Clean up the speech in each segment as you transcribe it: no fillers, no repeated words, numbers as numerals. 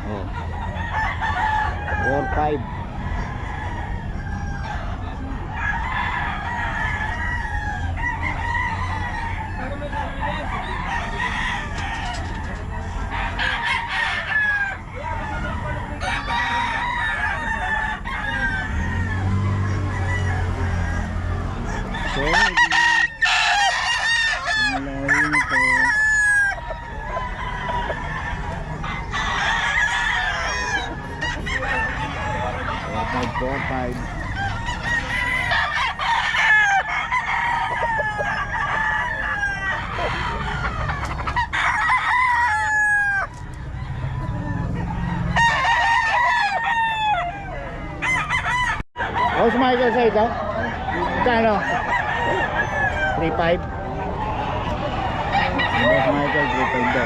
Oh. 4-5. So, malayo na to. 4-5. Oh, si Michael sa ito? Kano? 3-5. Si Michael 3-5 daw.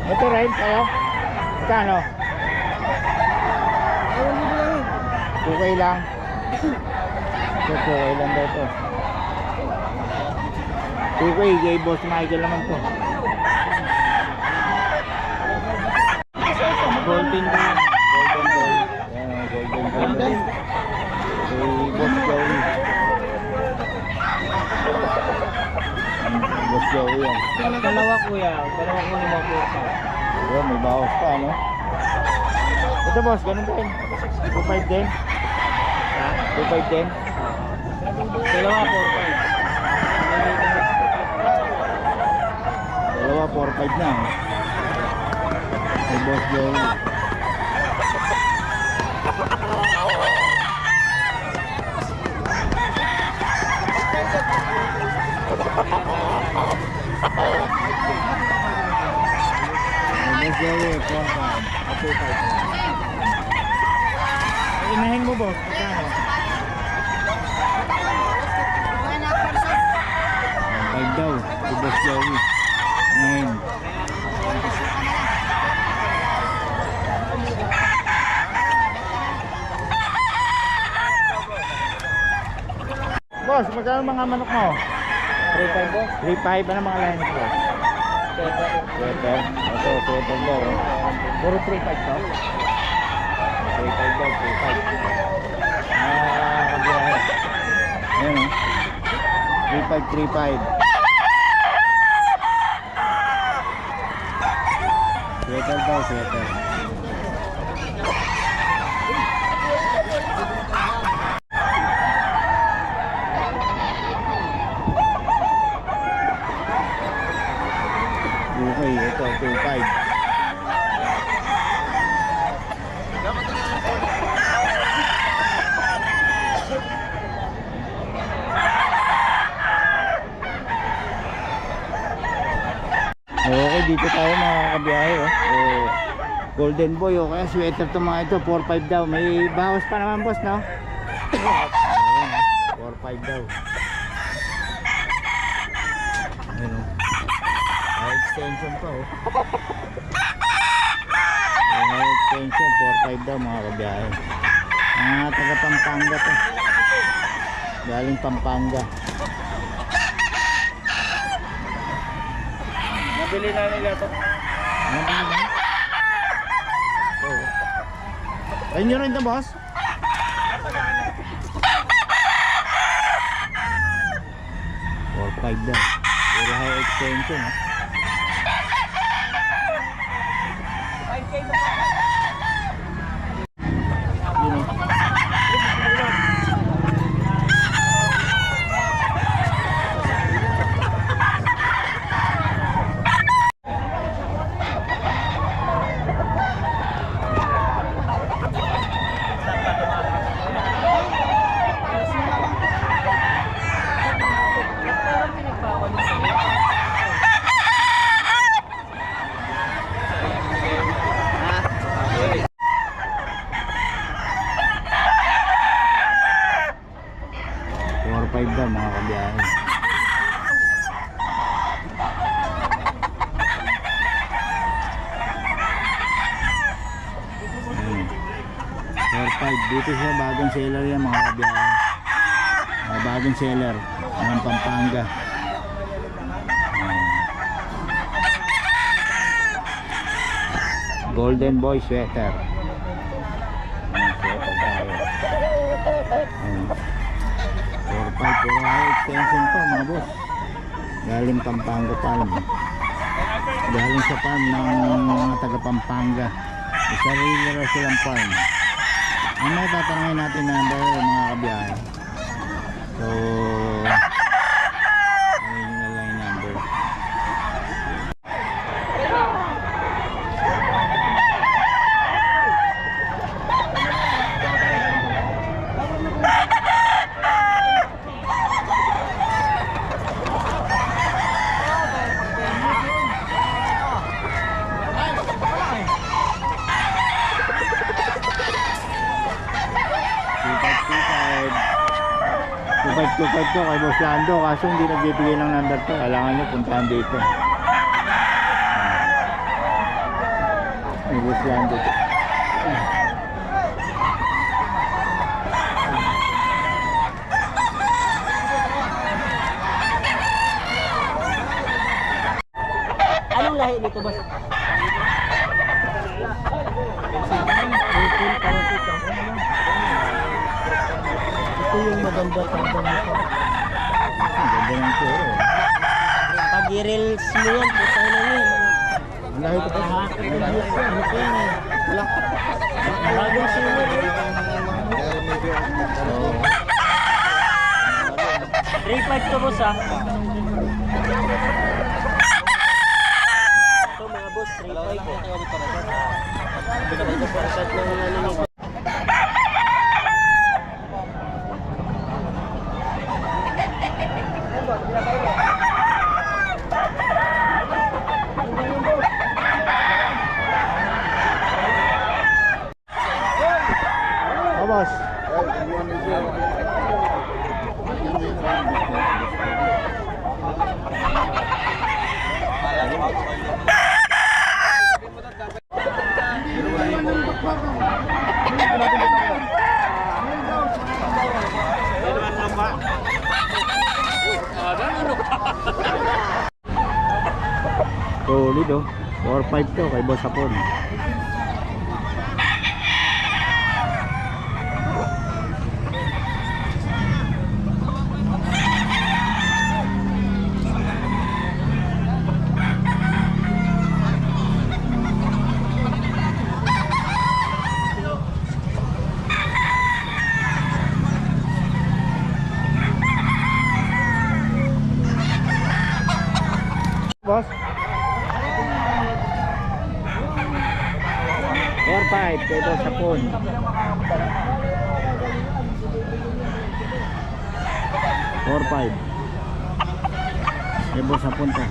Ito rin kayo? Kano? 2K lang. Ito 2K lang daw to. 2K, kay Boss Michael naman to. Golden ball. Golden ball. Yan, golden ball. Kay Boss Joey. Boss Joey yan. Dalawa kuya, dalawa ko naman po. Ayan, may bawas pa, ano? Ito boss, ganun din. 2.5 din. Ha? 2.5 din. Dalawa, 4-5. Dalawa, 4.5 na. May Boss Joey. May Boss Joey, 4.5. Inahin mo boss, kano? 5 daw, si Boss Joey. Inahin. Boss, magkano mga manok mo? 3-5 po? 3.5, ano mga line ko? Sweater. Ito, sweater daw. Puro 3.5 to? 3.5 daw, 3.5. Kabiyahe. Ayan o. 3.5, 3.5. Sweater daw, sweater. Okay, ito, 2.5. Okay, dito tayo mga kabiyahe Golden boy o kaya sweater to mga ito 4.5 daw, may bawas pa naman boss no? Ayan, 4.5 daw. Ayan o, may extension pa may extension 4.5 daw mga kabiyahe. Mga taga Pampanga to, galing Pampanga. Nabili na nila to. Nabili na? Oo. Ayun nyo rin ito boss? 4.5 daw. Puro high extension ha. 5K na po. Yun o. Daw mga kabiyahe. 4-5. Dito siya, bagong seller yan mga kabiyahe. Bagong seller ng Pampanga. Golden Boy sweater. Sweater tayo. 4-5. Puro high extension to mga boss. Galing Pampanga Farm. Galing sa farm ng mga taga Pampanga. Sarili raw silang farm. Ang may tatanungin natin number mga kabiyahe. So ayun na lang yung number. Tupad to kay Boss Lando, kaso hindi nagbibigay ng number to. Kailangan nyo puntahan dito. May Boss Lando to. Anong lahi nito, boss? Ito yung maganda tanda nito. Ang ganda ng puro. Pag i-reels mo yan, putay na yan. Ang lahi ko pa. Bagong sunod. 3.5 to, boss, ah. Ito mga boss, 3.5. Boss. Solid oh. 4-5 to kay Boss Hapon. Boss 4-5 kay Boss Hapon. 4-5 kay Boss Hapon to.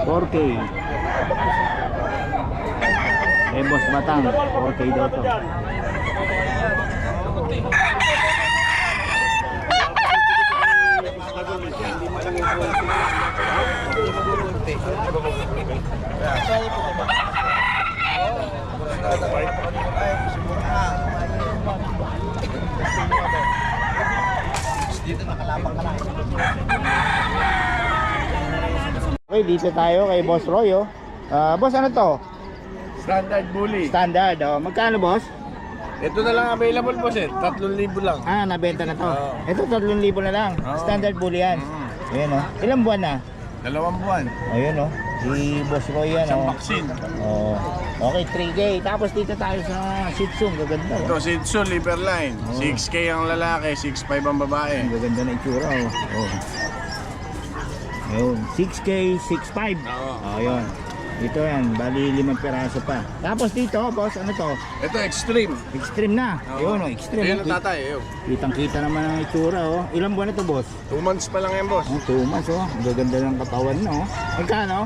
$4K eh Boss Batang, 4K daw to. Okay, dito tayo kay Boss Roy oh. Boss, ano to? Standard bully. Standard oh. Magkano boss? Ito na lang available po sir. 3,000 lang. Nabenta na to. Oo. Ito 3,000 na lang. Oo. Standard bully yan. Ayan oh. Ilang buwan na? 2 buwan. Ayun oh. Si Boss Roy yan Isang oh. vaccine. Oh. Okay, 3K. Tapos dito tayo sa Shih Tzu. Gaganda Ito oh. Shih Tzu liver line. Oo. 6K ang lalaki, 6,500 ang babae. Ang gaganda na itsura oh. Oh. Ayun. 6K, 6.5. Oo. Oh, ayun. Dito yan. Bali 5 peraso pa. Tapos dito boss, ano to? Ito extreme. Extreme na. Ayun oh. Extreme. Ayun oh. ang tatay. Ayun. Kitang-kita naman ang itsura oh. Ilang buwan na to boss? 2 months pa lang yan boss. Oh, 2 months oh. Ang gaganda ng katawan no. Magkano?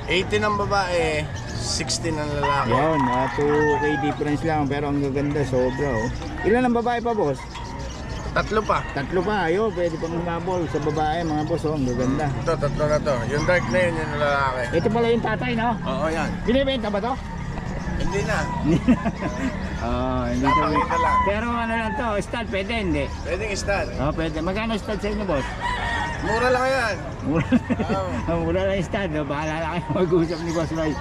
18 ang babae, 16 ang lalaki. Yun, 2K difference lang pero ang gaganda sobra oh. Ilan ang babae pa boss? Tatlo pa. Tatlo pa, ayun, pwede pang humabol sa babae, mga boss, oh, ang gaganda. Ito, tatlo na to. Yung dark na yun, yung lalaki. Ito pala yung tatay, no? Oo, yan. Binibenta ba to? Hindi na. Hindi to. Napakita lang. Pero ano lang to, stud, pwede, hindi? Pwedeng stud. Pwede. Magkano stud sa inyo, boss? Mura lang yan. Mura, mura lang yung stud, no? Bahala na kayo mag-usap ni Boss Roy.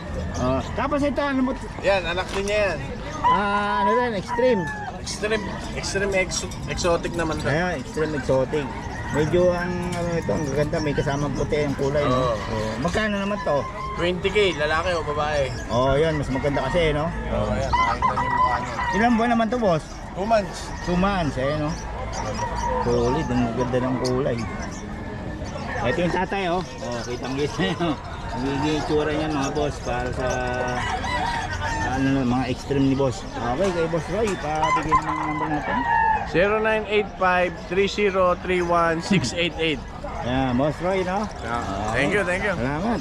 Tapos ito, ano mo? Yan, anak din niya yan. Ano rin, extreme. Extreme exotic naman to. Ayan, extreme exotic. Medyo ang ano ito, ang gaganda, may kasamang puti ang kulay. No? Oo. Magkano naman to? 20k, lalaki o babae. Yan, mas maganda kasi, no? Oo, yan. Nakakita niyo yung mukha niya. Ilang buwan naman to, boss? 2 months. 2 months, no? Solid, ang ganda ng kulay. Ito yung tatay, kitang-kita nyo. Magiging itsura niya, mga boss, para sa mga extreme ni boss. Okay, kay Boss Roy, pabigyan ng number natin. 0985-3031-688. Boss Roy, no? Thank you, thank you. Salamat.